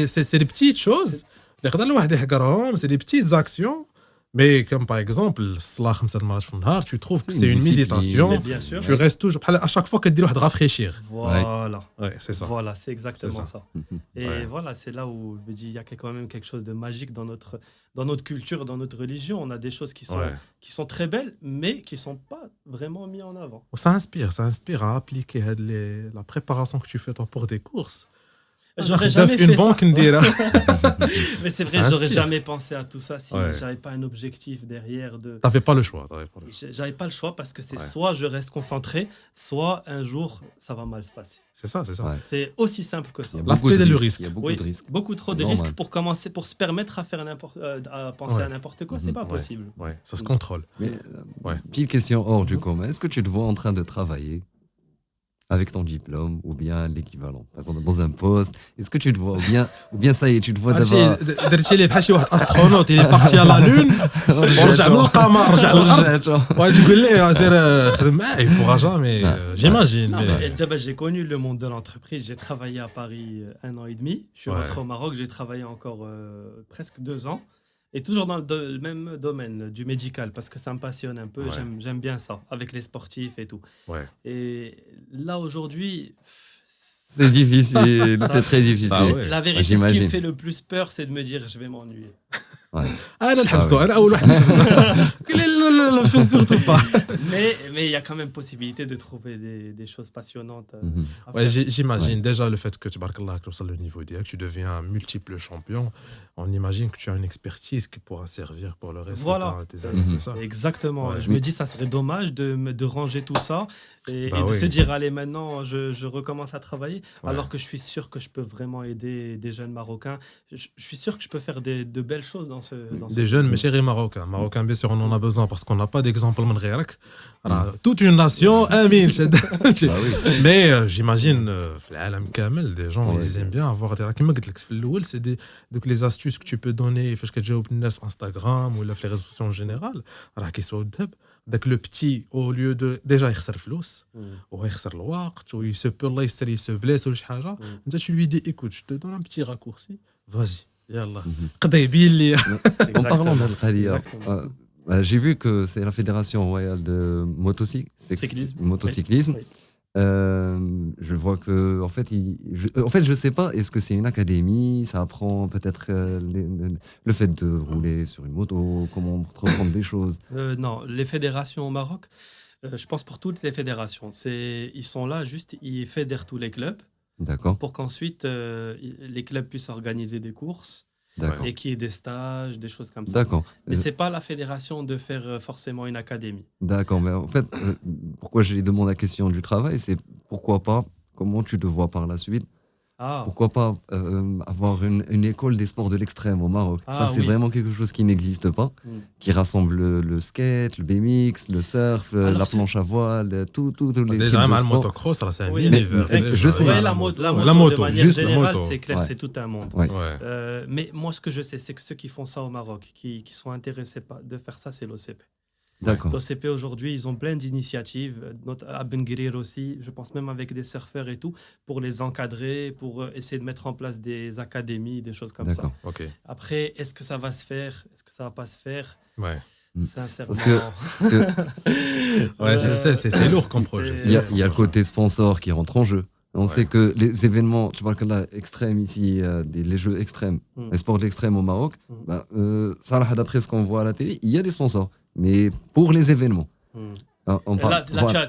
c'est des petites choses. اللي يقدر الواحد يحقرهم, c'est des petites actions. Mais comme par exemple, الصلاة 5 مرات في النهار, tu trouves que c'est une méditation. Tu restes toujours à chaque fois que tu dois rafraîchir. Voilà. C'est ça. Voilà, c'est exactement ça. Et voilà, c'est là où je me dis il y a quand même quelque chose de magique dans notre culture, dans notre religion. On a des choses qui sont très belles, mais qui sont pas vraiment mises en avant. Ça inspire à appliquer la préparation que tu fais toi pour des courses. J'aurais jamais fait ça. Mais c'est vrai, j'aurais inspire. jamais pensé à tout ça si j'avais pas un objectif derrière. T'avais pas le choix. J'avais pas le choix parce que c'est soit je reste concentré, soit un jour ça va mal se passer. C'est ça. C'est aussi simple que ça. L'aspect de risque. Il y a beaucoup de risques. Beaucoup trop de risques pour commencer, pour se permettre à faire à penser à n'importe quoi, c'est pas possible. Ça se contrôle. Mais petite question hors du commun. Est-ce que tu te vois en train de travailler avec ton diplôme ou bien l'équivalent, par exemple dans un poste? Est-ce que tu te vois ou bien ça y est, tu te vois d'abord درتي لي بحال شي واحد astronaute il est parti à la lune ورجع من القمر رجع للارض وتقول لي سير خدم معايا il pourra jamais j'imagine. D'abord, j'ai connu le monde de l'entreprise, j'ai travaillé à Paris 1 an et demi, je suis rentré au Maroc, j'ai travaillé encore presque 2 ans. Et toujours dans le même domaine du médical, parce que ça me passionne un peu, j'aime bien ça, avec les sportifs et tout. Et là, aujourd'hui... C'est difficile, c'est très difficile. La vérité, ce qui me fait le plus peur, c'est de me dire je vais m'ennuyer. انا نحبسوا انا اول واحد نحبسوا لا fais surtout pas. Mais il y a quand même possibilité de trouver des choses passionnantes. Ouais, j'imagine déjà le fait que tu barkallah que tu le niveau d'hier, tu deviens un multiple champion. On imagine que tu as une expertise qui pourra servir pour le reste de tes années. C'est ça. Exactement. Ouais. Je me dis ça serait dommage de ranger tout ça et de se dire allez maintenant je recommence à travailler alors que je suis sûr que je peux vraiment aider des jeunes Marocains. Je suis sûr que je peux faire de belles choses dans ce des jeunes mais chéris Marocains bien sûr on en a besoin parce qu'on n'a pas d'exemple من غيرك. Toute une nation امين. Mais j'imagine في العالم كامل des gens ils aiment bien avoir des كما قلت لك في الاول c'est des donc les astuces que tu peux donner فاش كتجاوب الناس في انستغرام ولا في les réseaux sociaux en général راه كيسواو الذهب. داك لو بتي او ليو دو ديجا يخسر فلوس ويخسر الوقت ويسبو الله يستر يسو بلاس ولا شي حاجه انت tu lui dis écoute je te donne un petit raccourci vas-y يلا قضي بيه لي. En parlant de القضيه j'ai vu que c'est la Fédération royale de motocyclisme. Je vois que en fait je sais pas est-ce que c'est une académie, ça apprend peut-être le fait de rouler sur une moto, comment reprendre des choses. Non, les fédérations au Maroc, je pense pour toutes les fédérations, ils sont là juste ils fédèrent tous les clubs. D'accord. Pour qu'ensuite les clubs puissent organiser des courses. D'accord. Et qu'il y ait des stages, des choses comme ça. D'accord. Mais c'est pas la fédération de faire forcément une académie. D'accord, mais en fait, pourquoi j'ai demandé la question du travail, c'est pourquoi pas, comment tu te vois par la suite, pourquoi pas avoir une école des sports de l'extrême au Maroc. Ça, c'est vraiment quelque chose qui n'existe pas, qui rassemble le skate, le BMX, le surf, la planche à voile, tous les déjà, types de le sports. motocross, c'est un univers. Je sais. La moto, de manière générale, c'est clair, c'est tout un monde. Mais moi, ce que je sais, c'est que ceux qui font ça au Maroc, qui sont intéressés de faire ça, c'est l'OCP. D'accord. L'OCP aujourd'hui, ils ont plein d'initiatives, à Ben Gurir aussi, je pense même avec des surfeurs et tout, pour les encadrer, pour essayer de mettre en place des académies, des choses comme ça. Okay. Après, est-ce que ça va se faire? Est-ce que ça va pas se faire? Ouais. Sincèrement. Parce que ouais, c'est lourd comme projet. Il y a le côté sponsor qui rentre en jeu. On sait que les événements, tu parles que là, extrêmes ici, les jeux extrêmes, les sports de l'extrême au Maroc, ça, d'après ce qu'on voit à la télé, il y a des sponsors. Mais pour les événements. Là,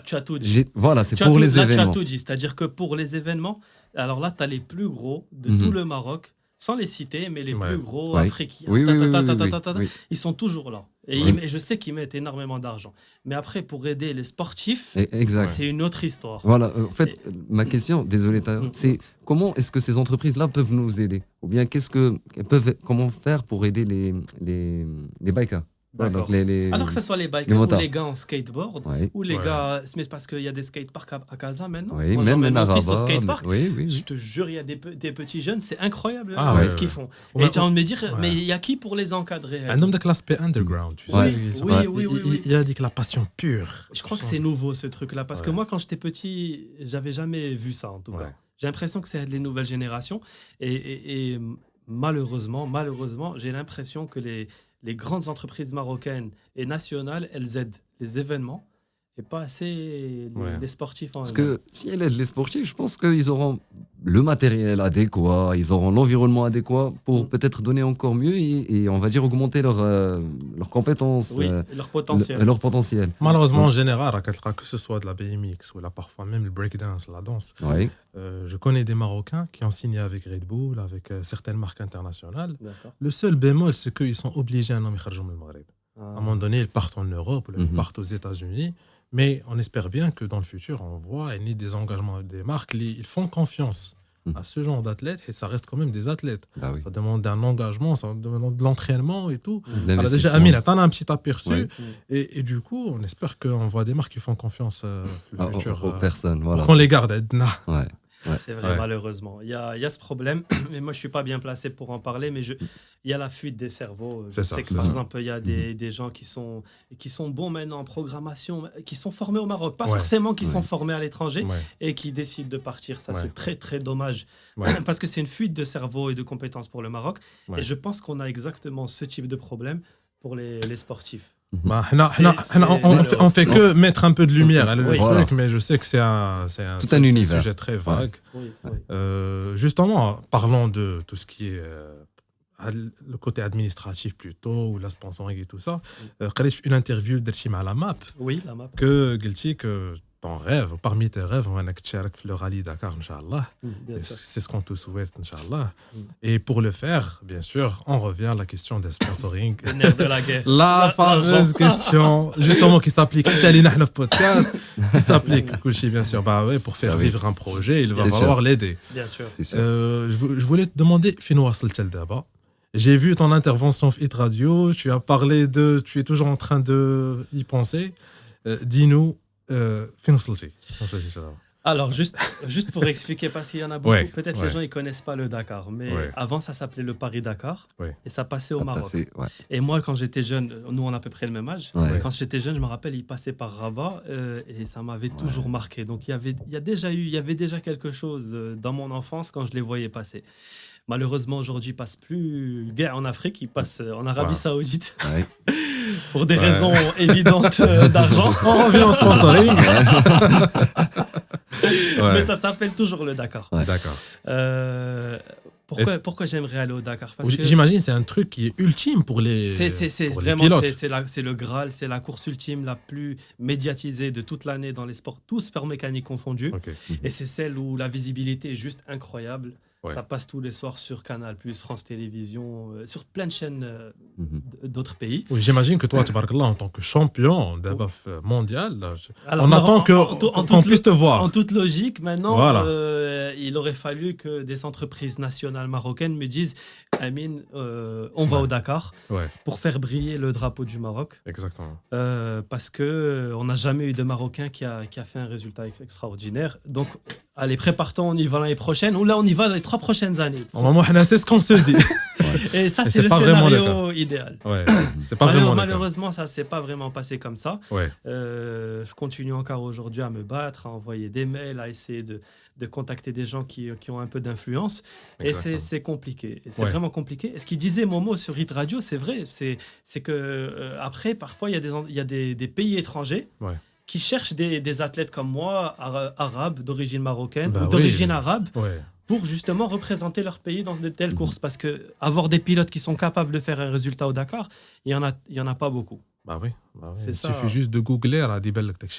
tu as tout dit. Voilà, c'est pour les événements. Là, tu as tout dit. C'est-à-dire que pour les événements, alors là, tu as les plus gros de tout le Maroc, sans les citer, mais les plus gros africains. Ils sont toujours là. Et je sais qu'ils mettent énormément d'argent. Mais après, pour aider les sportifs, c'est une autre histoire. Voilà, en fait, ma question, désolé, c'est comment est-ce que ces entreprises-là peuvent nous aider? Ou bien comment faire pour aider les bikers? Alors que ce soit les bikers ou les gars en skateboard ou les gars, mais parce qu'il y a des skateparks à Casa maintenant. Oui, même à Rabat. Au skatepark, je te jure, il y a des petits jeunes, c'est incroyable ce qu'ils font. Et tu as envie de me dire, mais il y a qui pour les encadrer? Un homme de l'aspect underground. Oui. Il y a dit que la passion pure. Je crois que c'est nouveau ce truc-là, parce que moi, quand j'étais petit, j'avais jamais vu ça en tout cas. J'ai l'impression que c'est les nouvelles générations et malheureusement, j'ai l'impression que les grandes entreprises marocaines et nationales, elles aident les événements et pas assez les sportifs. Parce que si elles aident les sportifs, je pense qu'ils auront le matériel adéquat, ils auront l'environnement adéquat pour peut-être donner encore mieux et on va dire augmenter leurs compétences, leur potentiel. Malheureusement, en général, que ce soit de la BMX ou là parfois même le breakdance, la danse, je connais des Marocains qui ont signé avec Red Bull, avec certaines marques internationales. Le seul bémol, c'est qu'ils sont obligés de sortir du Maghreb. À un moment donné, ils partent en Europe, ils partent aux États-Unis. Mais on espère bien que dans le futur, on voit des engagements des marques, ils font confiance à ce genre d'athlètes et ça reste quand même des athlètes. Ça demande un engagement, ça demande de l'entraînement et tout. Alors déjà, Amine, tu as un petit aperçu et du coup, on espère qu'on voit des marques qui font confiance au futur, aux personnes. Voilà. Pour qu'on les garde. C'est vrai, malheureusement. Il y a ce problème, mais moi je ne suis pas bien placé pour en parler, mais il y a la fuite des cerveaux. Je sais que par exemple, il y a des gens qui sont bons maintenant en programmation, qui sont formés au Maroc, pas forcément qui sont formés à l'étranger et qui décident de partir. Ça, c'est très très dommage parce que c'est une fuite de cerveau et de compétences pour le Maroc. Et je pense qu'on a exactement ce type de problème pour les sportifs. On fait que mettre un peu de lumière à le truc, mais je sais que c'est un univers. Sujet très vague. Justement, parlons de tout ce qui est le côté administratif plutôt ou la sponsoring et tout ça. قريت une interview درتي مع la MAP. Oui, la MAP. Que قلتي que ton rêve, parmi tes rêves, on a que tu le rallye Dakar, Inch'Allah. C'est ce qu'on te souhaite, Inch'Allah. Et pour le faire, bien sûr, on revient à la question des sponsoring. Le nerf de la guerre. La fameuse question, justement, qui s'applique. Podcast, qui s'applique, bien sûr. Bah ouais, pour faire vivre un projet, il va falloir l'aider. Bien sûr. Je voulais te demander, Fino Wasseltel d'abord. J'ai vu ton intervention sur Hit Radio. Tu as parlé de. Tu es toujours en train d'y penser. Dis-nous. Alors, juste pour expliquer, parce qu'il y en a beaucoup, peut-être les gens ne connaissent pas le Dakar, mais avant ça s'appelait le Paris-Dakar et ça passait au Maroc. Et moi, quand j'étais jeune, nous on a à peu près le même âge, quand j'étais jeune, je me rappelle, il passait par Rabat et ça m'avait toujours marqué. Donc il y avait déjà quelque chose dans mon enfance quand je les voyais passer. Malheureusement, aujourd'hui, il ne passe plus guerre en Afrique, il passe en Arabie Saoudite. Pour des raisons évidentes d'argent. On revient au sponsoring. Mais ça s'appelle toujours le Dakar. D'accord. Pourquoi j'aimerais aller au Dakar? Parce que j'imagine que c'est un truc qui est ultime pour les c'est pour vraiment les pilotes. c'est le Graal, c'est la course ultime la plus médiatisée de toute l'année dans les sports, tous sports mécaniques confondus. Et c'est celle où la visibilité est juste incroyable. Ça passe tous les soirs sur Canal+, France Télévisions, sur plein de chaînes d'autres pays. Oui, j'imagine que toi, tabarakallah, en tant que champion mondial, on attend qu'on puisse te voir. En toute logique, maintenant, il aurait fallu que des entreprises nationales marocaines me disent « Amin, on va au Dakar pour faire briller le drapeau du Maroc. » Exactement. Parce qu'on n'a jamais eu de Marocain qui a fait un résultat extraordinaire. Donc, allez, prépare-toi, on y va l'année prochaine. Ou là, on y va les 3 prochaines années. C'est ce qu'on se dit. Et ça, c'est le scénario idéal. C'est pas vraiment malheureusement, ça ne s'est pas vraiment passé comme ça. Je continue encore aujourd'hui à me battre, à envoyer des mails, à essayer de contacter des gens qui ont un peu d'influence. Et c'est compliqué. Et c'est vraiment compliqué. Et ce qu'il disait Momo sur Hit Radio, c'est vrai. C'est que après, parfois, il y a des pays étrangers qui cherchent des athlètes comme moi, arabes, d'origine marocaine ou d'origine arabe, pour justement représenter leur pays dans de telles courses. Parce que avoir des pilotes qui sont capables de faire un résultat au Dakar, il y en a pas beaucoup. Il suffit juste de googler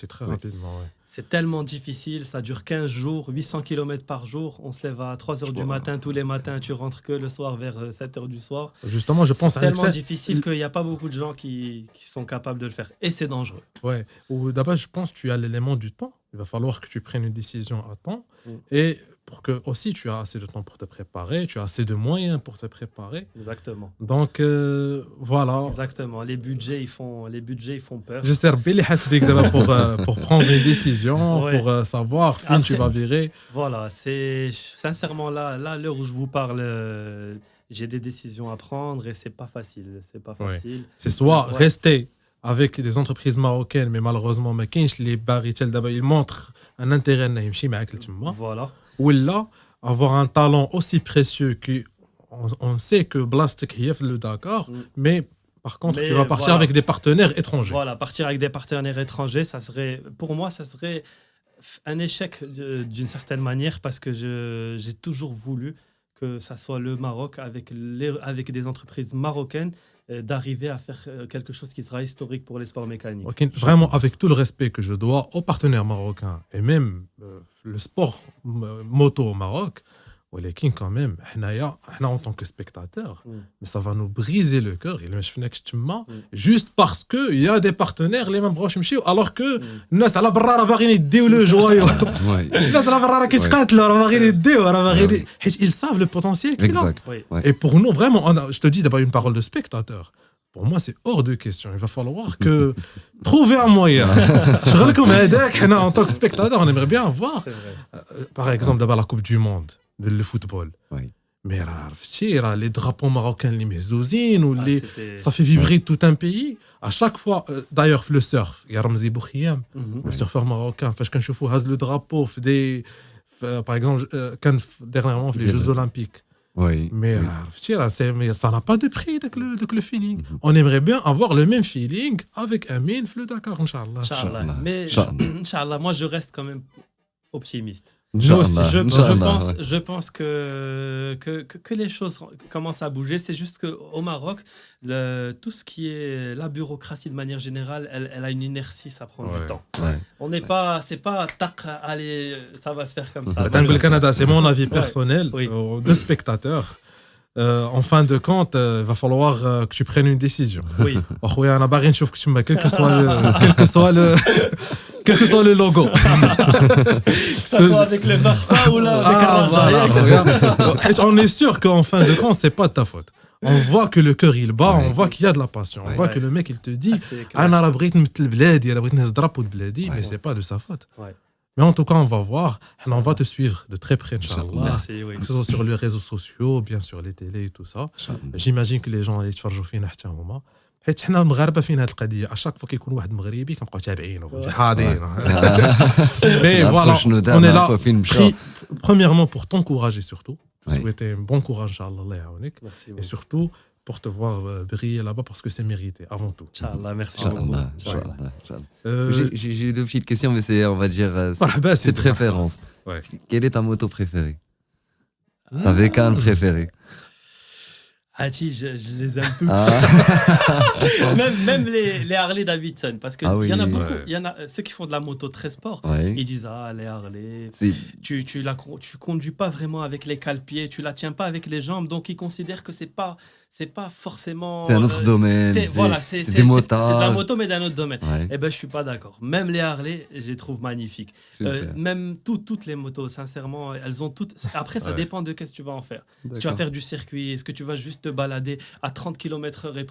très rapidement. C'est tellement difficile, ça dure 15 jours, 800 km par jour. On se lève à 3 h du matin, tous les matins, tu rentres que le soir vers 7 h du soir. Justement, je pense c'est tellement difficile qu'il n'y a pas beaucoup de gens qui sont capables de le faire. Et c'est dangereux. Ou d'abord, je pense que tu as l'élément du temps. Il va falloir que tu prennes une décision à temps. Et pour que aussi tu as assez de temps pour te préparer, tu as assez de moyens pour te préparer. Exactement. Donc voilà. Exactement. Les budgets ils font peur. J'espère Billy Hasbik pour prendre une décision, pour savoir quand tu vas virer. Voilà, c'est sincèrement là l'heure où je vous parle, j'ai des décisions à prendre et c'est pas facile. C'est soit rester avec des entreprises marocaines, mais malheureusement, les barrières d'abord, ils montrent un intérêt à يمشي معاك لتما. Voilà. Ou là, avoir un talent aussi précieux qu'on sait que Blastic est le Dakar, mais par contre, tu vas partir avec des partenaires étrangers. Voilà, partir avec des partenaires étrangers, pour moi, ça serait un échec d'une certaine manière parce que j'ai toujours voulu que ça soit le Maroc avec des entreprises marocaines d'arriver à faire quelque chose qui sera historique pour les sports mécaniques. Vraiment, avec tout le respect que je dois aux partenaires marocains et même le sport moto au Maroc, ولكن quand même, en tant que spectateurs, mais ça va nous briser le cœur. Juste parce qu'il y a des partenaires, les mêmes branches, alors que الناس على برا راه باغيين يديو لو جوايو. الناس على برا راه كيتقاتلوا راه باغيين يديو راه باغيين حيت ils savent le potentiel qu'il a. Et pour nous, vraiment, je te dis d'abord une parole de spectateur. Pour moi, c'est hors de question. Il va falloir que trouver un moyen. En tant que spectateur, on aimerait bien voir, par exemple, d'abord la Coupe du Monde. Le football. Mais les drapeaux marocains, les mezzouzines, ça fait vibrer tout un pays. À chaque fois, d'ailleurs, le surf, il y a Ramzi Boukhiyam, le surfeur marocain, quand je vois le drapeau, par exemple, dernièrement, les Jeux Olympiques. Mais ça n'a pas de prix avec le feeling. On aimerait bien avoir le même feeling avec Amin, le Dakar, Inch'Allah. Mais Inch'Allah, moi je reste quand même optimiste. Nous aussi. Je pense que les choses commencent à bouger. C'est juste qu'au Maroc, tout ce qui est la bureaucratie de manière générale, elle a une inertie, ça prend du temps. On n'est pas, c'est pas tac, allez, ça va se faire comme ça. Le Canada, c'est mon avis personnel de spectateur. En fin de compte, il va falloir que tu prennes une décision. Oui. Quel que soit le logo. Que ça soit avec le Barça ou là avec On est sûr qu'en fin de compte, c'est pas de ta faute. On voit que le cœur il bat, on voit qu'il y a de la passion, on voit que le mec il te dit انا بغيت نمثل بلادي انا بغيت نهز درابو بلادي mais c'est pas de sa faute. Mais en tout cas, on va voir, on va te suivre de très près, Inch'Allah. Merci, oui. Que ce soit sur les réseaux sociaux, bien sûr les télés et tout ça. J'imagine que les gens يتفرجوا فينا حتى هما. حيت حنا المغاربه فينا هذه القضيه اشاك فوا كيكون واحد مغربي كنبقاو تابعينه حاضرين. Mais voilà, on est là premièrement pour t'encourager surtout, te souhaiter un bon courage Inch'Allah, Allah yaounik, et surtout pour te voir briller là-bas parce que c'est mérité avant tout. Inch'Allah, merci beaucoup. J'ai deux petites questions, mais c'est, on va dire, c'est préférence. Quelle est ta moto préférée? Avec un préféré? Hati, je les aime toutes. Même les Harley Davidson, parce que y en a beaucoup. Il y en a ceux qui font de la moto très sport. Ils disent les Harley. Tu conduis pas vraiment avec les cale-pieds, tu la tiens pas avec les jambes, donc ils considèrent que c'est pas forcément. C'est un autre domaine. C'est des motards. C'est de la moto, mais d'un autre domaine. Eh ben, je suis pas d'accord. Même les Harley, je les trouve magnifiques. Même toutes les motos, sincèrement, elles ont toutes. Après, ça dépend de qu'est-ce que tu vas en faire. Si tu vas faire du circuit, est-ce que tu vas juste te balader à 30 km/h et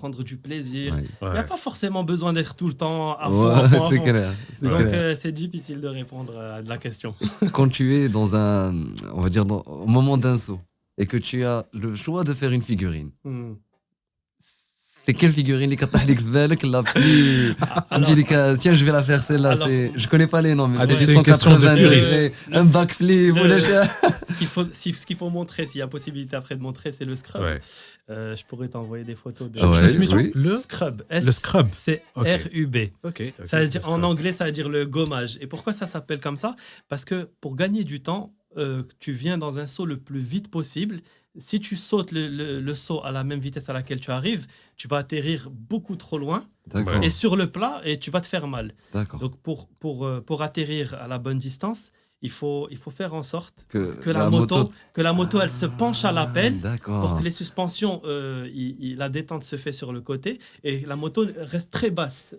prendre du plaisir. Il n'y a pas forcément besoin d'être tout le temps à fond. C'est clair. Donc, c'est difficile de répondre à la question. Quand tu es dans on va dire, au moment d'un saut, et que tu as le choix de faire une figurine, c'est quelle figurine les la plus. Tiens, je vais la faire celle-là. Je connais pas les noms, mais c'est une question de puriste. Un backflip. Ce qu'il faut montrer, s'il y a possibilité après de montrer, c'est le scrub. Je pourrais t'envoyer des photos de le scrub. Le scrub. C'est RUB. Ça veut dire, en anglais, ça veut dire le gommage. Et pourquoi ça s'appelle comme ça? Parce que pour gagner du temps, tu viens dans un saut le plus vite possible. Si tu sautes le saut à la même vitesse à laquelle tu arrives, tu vas atterrir beaucoup trop loin et sur le plat et tu vas te faire mal. Donc pour atterrir à la bonne distance, il faut faire en sorte que la moto elle se penche à la pelle pour que les suspensions, la détente se fait sur le côté et la moto reste très basse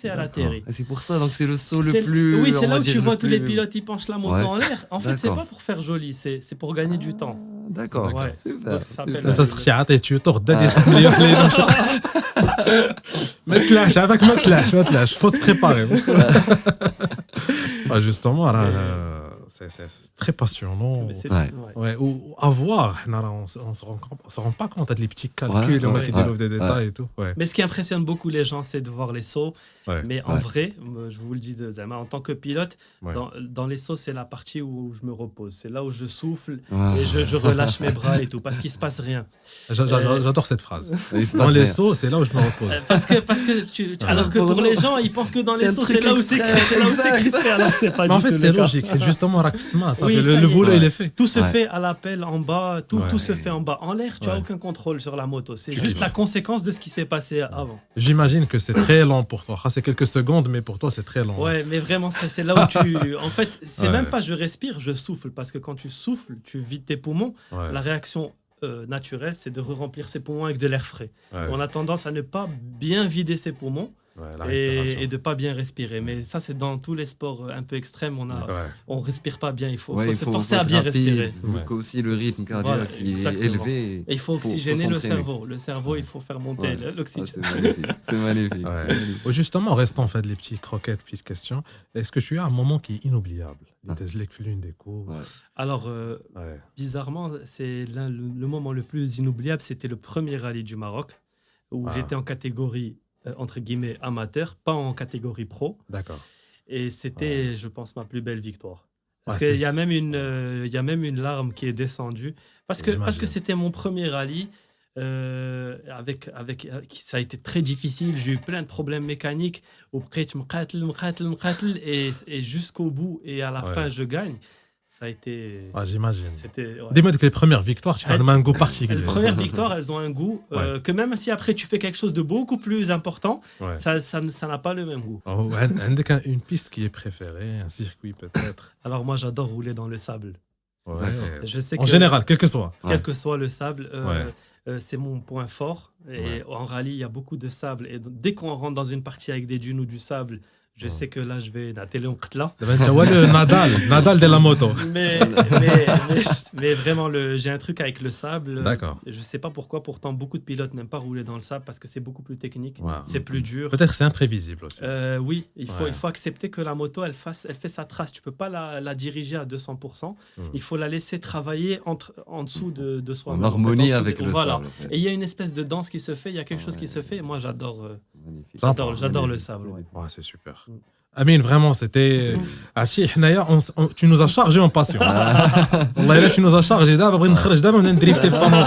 et elle atterrit. Et c'est pour ça, donc c'est le saut le plus. Oui, c'est là où tu vois tous les pilotes, ils penchent la moto en l'air. En fait, c'est pas pour faire joli, c'est pour gagner du temps. D'accord. Super. انت صدقتي عطيتي غدا يطلع لي واحد ما تلاش هذاك ما تلاش faut se préparer. Justement, c'est très passionnant. Ou à voir, on se rend pas compte de les petits calculs, qui développent des détails et tout. Mais ce qui impressionne beaucoup les gens, c'est de voir les sauts. Mais en vrai, je vous le dis de Zama, en tant que pilote, dans les sauts, c'est la partie où je me repose. C'est là où je souffle et je relâche mes bras et tout, parce qu'il se passe rien. J'adore cette phrase. Dans les sauts, c'est là où je me repose. Parce que alors que pour les gens, ils pensent que dans les sauts, c'est là où c'est crispé. Alors c'est pas du tout. En fait, c'est logique. Justement, le boulot, il est fait. Tout se fait à l'appel en bas, tout se fait en bas. En l'air, tu n'as aucun contrôle sur la moto. C'est juste la conséquence de ce qui s'est passé avant. J'imagine que c'est très lent pour toi. C'est quelques secondes, mais pour toi, c'est très lent. Ouais, mais vraiment, c'est là où tu. En fait, c'est même pas je respire, je souffle. Parce que quand tu souffles, tu vides tes poumons. La réaction naturelle, c'est de remplir ses poumons avec de l'air frais. On a tendance à ne pas bien vider ses poumons. Et de pas bien respirer. Mais ça, c'est dans tous les sports un peu extrêmes. On respire pas bien. Il faut se forcer à bien respirer. Aussi le rythme cardiaque est élevé. Et il faut oxygéner le cerveau. Le cerveau, il faut faire monter l'oxygène. C'est magnifique. Justement, restons en fait les petites croquettes, petites questions. Est-ce que tu as un moment qui est inoubliable? Des courses. Alors, bizarrement, c'est le moment le plus inoubliable. C'était le premier rallye du Maroc où j'étais en catégorie entre guillemets amateur, pas en catégorie pro. D'accord. Et c'était, je pense, ma plus belle victoire. Parce qu'il y a même une larme qui est descendue. Parce que c'était mon premier rallye. Ça a été très difficile. J'ai eu plein de problèmes mécaniques. Et jusqu'au bout, et à la fin, je gagne. ça a été. J'imagine. Ouais. Dis-moi que les premières victoires, tu as un goût particulier. Les premières victoires, elles ont un goût que même si après tu fais quelque chose de beaucoup plus important, ça n'a pas le même goût. Une piste qui est préférée, un circuit peut-être. Alors moi, j'adore rouler dans le sable. Ouais. Je sais en général, quel que soit. Quel que soit le sable, c'est mon point fort. Et en rallye, il y a beaucoup de sable. Et dès qu'on rentre dans une partie avec des dunes ou du sable, je sais que là, je vais نعطي قتلة. Tu vois le Nadal de la moto. Mais vraiment, j'ai un truc avec le sable. D'accord. Je sais pas pourquoi, pourtant, beaucoup de pilotes n'aiment pas rouler dans le sable parce que c'est beaucoup plus technique, c'est plus dur. Peut-être c'est imprévisible aussi. Oui, il faut accepter que la moto, elle fait sa trace. Tu peux pas la diriger à 200%. Il faut la laisser travailler en dessous de soi. En harmonie avec le sable. Et il y a une espèce de danse qui se fait, il y a quelque chose qui se fait. Et moi, j'adore le sable. Ouais, c'est super. Amine, vraiment, c'était. Tu nous as chargé en passion. Wallah, tu nous as chargé d'abord, on a drifté le panneau.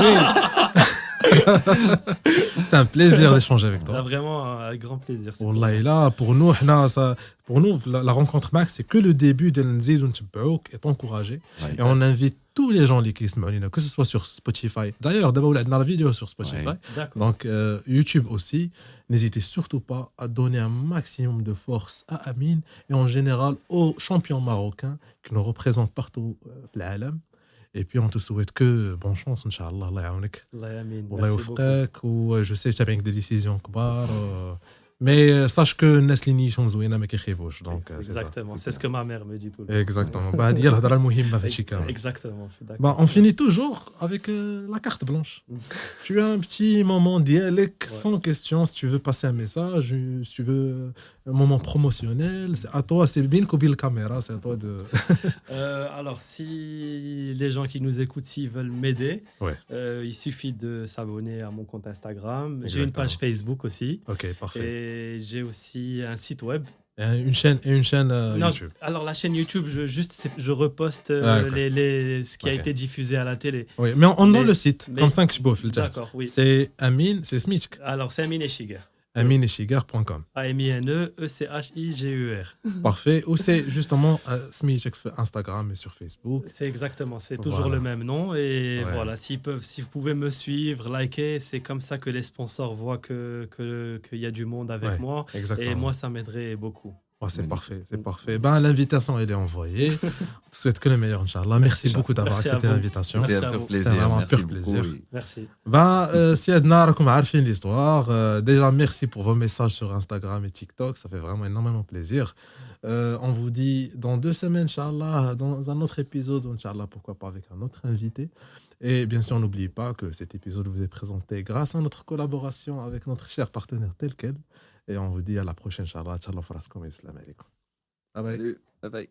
C'est un plaisir d'échanger avec toi. Vraiment un grand plaisir. Wallah, là, pour nous, la rencontre Max, c'est que le début de Nzid et t'encourager. Et on invite tous les gens qui sont que ce soit sur Spotify. D'ailleurs, d'abord, on a la vidéo sur Spotify. Donc, YouTube aussi. N'hésitez surtout pas à donner un maximum de force à Amine et en général aux champions marocains qui nous représentent partout dans le monde. Et puis, on te souhaite que bonne chance, Inch'Allah. Allah ya'aunek. Allah yawfqak. Je sais que tu as des décisions كبار. Mais sache que الناس اللي نيشهم زوينه ما كيخيبوش. Donc exactement, c'est ce que ma mère me dit tout le temps. Exactement. Bah هذه هي الهضره المهمه في هادشي كامل. Exactement, je suis d'accord. On finit toujours avec la carte blanche. Tu as un petit moment dialecte sans question si tu veux passer un message, si tu veux un moment promotionnel, c'est à toi, c'est bien qu'au la caméra, c'est à toi de alors si les gens qui nous écoutent s'ils veulent m'aider, il suffit de s'abonner à mon compte Instagram. Exactement. J'ai une page Facebook aussi. OK, parfait. Et j'ai aussi un site web. Une chaîne YouTube. Alors la chaîne YouTube, je reposte ce qui a été diffusé à la télé. Oui, mais on a le site, comme ça que je bouffe le chat. D'accord, oui. C'est Amine, c'est Smich. Alors c'est Amine Echiger. aminechiger.com. AMINEECHIGER. Parfait. Ou c'est justement Smich sur Instagram et sur Facebook. C'est exactement, c'est toujours le même nom. Et voilà, si vous pouvez me suivre, liker, c'est comme ça que les sponsors voient qu'il y a du monde avec moi. Exactement. Et moi, ça m'aiderait beaucoup. C'est parfait, c'est parfait. L'invitation, elle est envoyée. Je te souhaite que le meilleur, Inch'Allah. Merci beaucoup d'avoir accepté l'invitation. C'était vraiment un pur plaisir. Merci. Si Adna, comme avez l'histoire, déjà merci pour vos messages sur Instagram et TikTok. Ça fait vraiment énormément plaisir. On vous dit dans 2 semaines, Inch'Allah, dans un autre épisode, Inch'Allah, pourquoi pas avec un autre invité. Et bien sûr, n'oubliez pas que cet épisode vous est présenté grâce à notre collaboration avec notre cher partenaire Telkel. Et on vous dit à la prochaine, Inch'Allah. Tchallah, faraskom et salam alaikum. Bye bye. Bye bye.